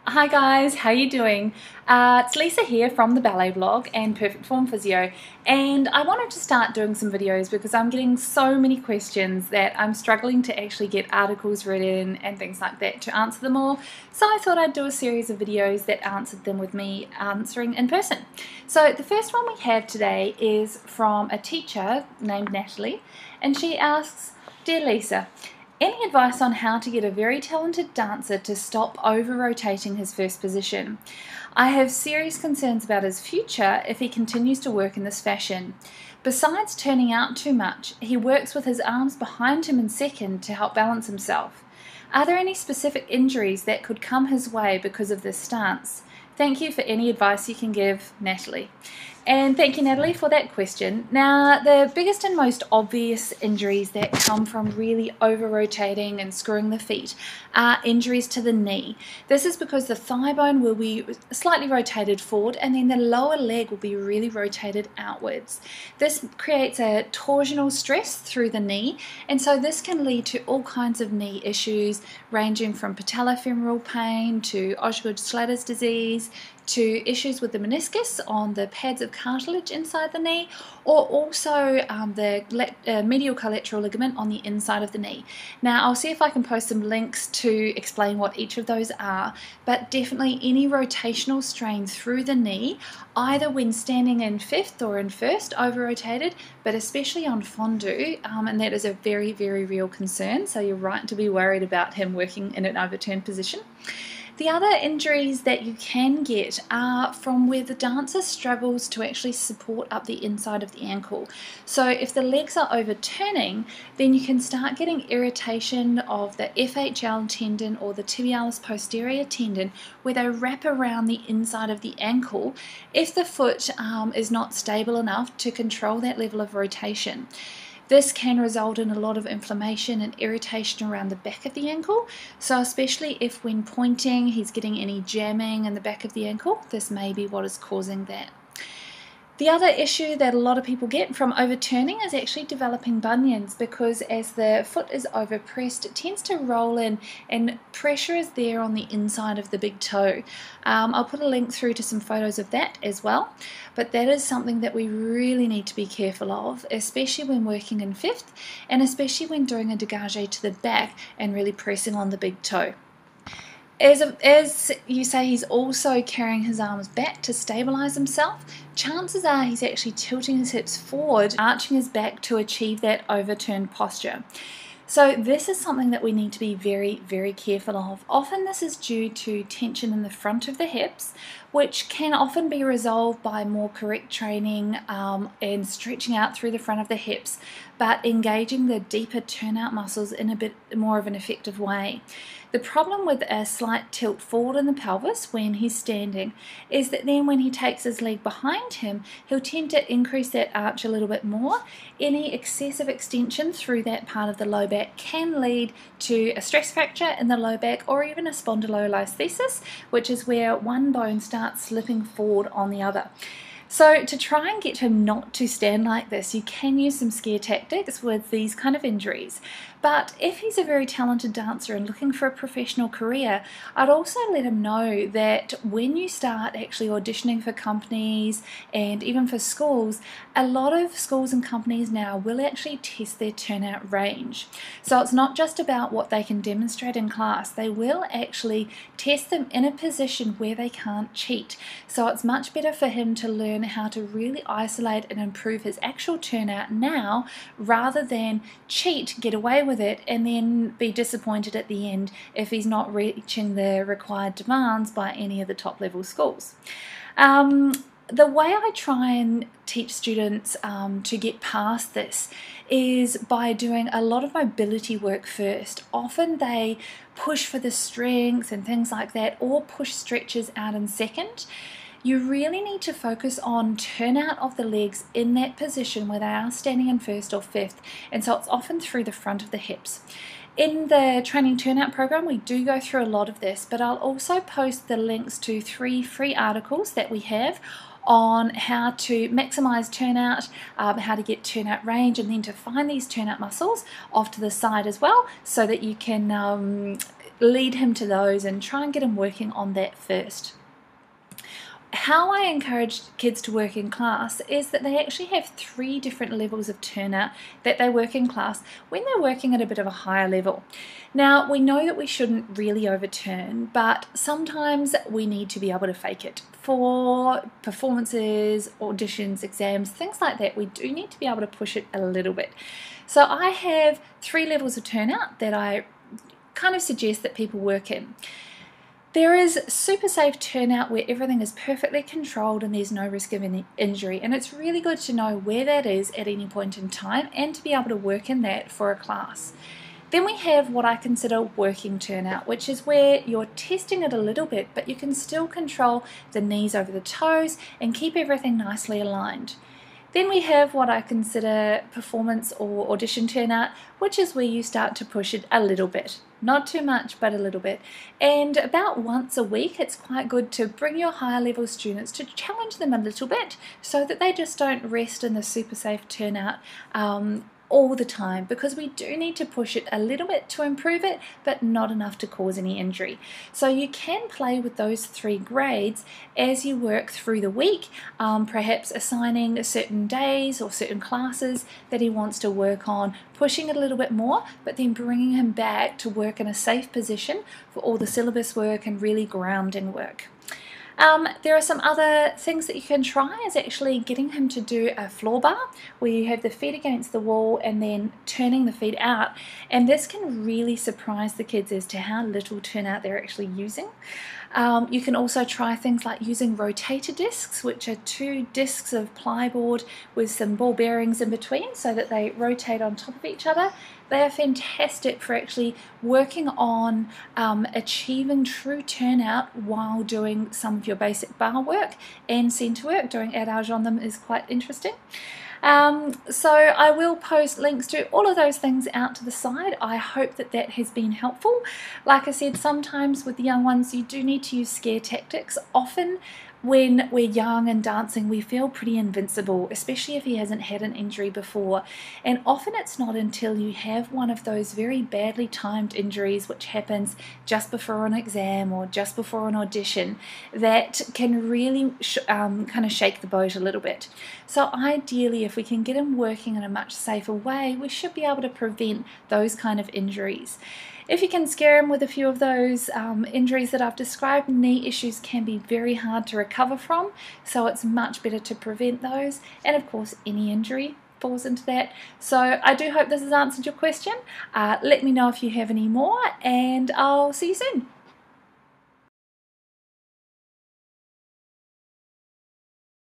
Hi guys, how you doing? It's Lisa here from the Ballet Blog and Perfect Form Physio, and I wanted to start doing some videos because I'm getting so many questions that I'm struggling to actually get articles written and things like that to answer them all. So I thought I'd do a series of videos that answered them with me answering in person. So the first one we have today is from a teacher named Natalie, and she asks, "Dear Lisa, any advice on how to get a very talented dancer to stop over-rotating his first position? I have serious concerns about his future if he continues to work in this fashion. Besides turning out too much, he works with his arms behind him in second to help balance himself. Are there any specific injuries that could come his way because of this stance? Thank you for any advice you can give, Natalie." And thank you, Natalie, for that question. Now, the biggest and most obvious injuries that come from really over-rotating and screwing the feet are injuries to the knee. This is because the thigh bone will be slightly rotated forward and then the lower leg will be really rotated outwards. This creates a torsional stress through the knee, and so this can lead to all kinds of knee issues ranging from patellofemoral pain to Osgood-Schlatter's disease, to issues with the meniscus on the pads of cartilage inside the knee, or also the medial collateral ligament on the inside of the knee. Now, I'll see if I can post some links to explain what each of those are, but definitely any rotational strain through the knee, either when standing in fifth or in first, over-rotated, but especially on fondue, and that is a very, very real concern, so you're right to be worried about him working in an overturned position. The other injuries that you can get are from where the dancer struggles to actually support up the inside of the ankle. So if the legs are overturning, then you can start getting irritation of the FHL tendon or the tibialis posterior tendon, where they wrap around the inside of the ankle if the foot is not stable enough to control that level of rotation. This can result in a lot of inflammation and irritation around the back of the ankle, so especially if when pointing he's getting any jamming in the back of the ankle, this may be what is causing that. The other issue that a lot of people get from overturning is actually developing bunions, because as the foot is overpressed, it tends to roll in and pressure is there on the inside of the big toe. I'll put a link through to some photos of that as well, but that is something that we really need to be careful of, especially when working in fifth and especially when doing a dégagé to the back and really pressing on the big toe. As you say, he's also carrying his arms back to stabilize himself. Chances are he's actually tilting his hips forward, arching his back to achieve that overturned posture. So this is something that we need to be very, very careful of. Often this is due to tension in the front of the hips, which can often be resolved by more correct training and stretching out through the front of the hips, but engaging the deeper turnout muscles in a bit more of an effective way. The problem with a slight tilt forward in the pelvis when he's standing is that then when he takes his leg behind him, he'll tend to increase that arch a little bit more. Any excessive extension through that part of the low back can lead to a stress fracture in the low back or even a spondylolisthesis, which is where one bone starts slipping forward on the other. So to try and get him not to stand like this, you can use some scare tactics with these kind of injuries. But if he's a very talented dancer and looking for a professional career, I'd also let him know that when you start actually auditioning for companies and even for schools, a lot of schools and companies now will actually test their turnout range. So it's not just about what they can demonstrate in class, they will actually test them in a position where they can't cheat. So it's much better for him to learn how to really isolate and improve his actual turnout now, rather than cheat, get away with it, and then be disappointed at the end if he's not reaching the required demands by any of the top level schools. The way I try and teach students to get past this is by doing a lot of mobility work first. Often they push for the strength and things like that, or push stretches out in second. You really need to focus on turnout of the legs in that position where they are standing in first or fifth, and so it's often through the front of the hips. In the training turnout program, we do go through a lot of this, but I'll also post the links to 3 free articles that we have on how to maximize turnout, how to get turnout range, and then to find these turnout muscles off to the side as well, so that you can lead him to those and try and get him working on that first. How I encourage kids to work in class is that they actually have 3 different levels of turnout that they work in class when they're working at a bit of a higher level. Now, we know that we shouldn't really overturn, but sometimes we need to be able to fake it. For performances, auditions, exams, things like that, we do need to be able to push it a little bit. So I have 3 levels of turnout that I kind of suggest that people work in. There is super safe turnout where everything is perfectly controlled and there's no risk of any injury, and it's really good to know where that is at any point in time and to be able to work in that for a class. Then we have what I consider working turnout, which is where you're testing it a little bit, but you can still control the knees over the toes and keep everything nicely aligned. Then we have what I consider performance or audition turnout, which is where you start to push it a little bit. Not too much, but a little bit. And about once a week, it's quite good to bring your higher level students to challenge them a little bit so that they just don't rest in the super safe turnout all the time, because we do need to push it a little bit to improve it, but not enough to cause any injury. So you can play with those 3 grades as you work through the week, perhaps assigning certain days or certain classes that he wants to work on, pushing it a little bit more, but then bringing him back to work in a safe position for all the syllabus work and really grounding work. There are some other things that you can try, is actually getting him to do a floor bar where you have the feet against the wall and then turning the feet out, and this can really surprise the kids as to how little turnout they're actually using. You can also try things like using rotator discs, which are 2 discs of plyboard with some ball bearings in between so that they rotate on top of each other. They are fantastic for actually working on achieving true turnout while doing some of your basic bar work and centre work. Doing adage on them is quite interesting. So I will post links to all of those things out to the side. I hope that that has been helpful. Like I said, sometimes with the young ones you do need to use scare tactics. Often when we're young and dancing, we feel pretty invincible, especially if he hasn't had an injury before. And often it's not until you have one of those very badly timed injuries, which happens just before an exam or just before an audition, that can really kind of shake the boat a little bit. So ideally, if we can get him working in a much safer way, we should be able to prevent those kind of injuries. If you can scare him with a few of those injuries that I've described, knee issues can be very hard to recover from, so it's much better to prevent those, and of course any injury falls into that. So I do hope this has answered your question. Let me know if you have any more, and I'll see you soon.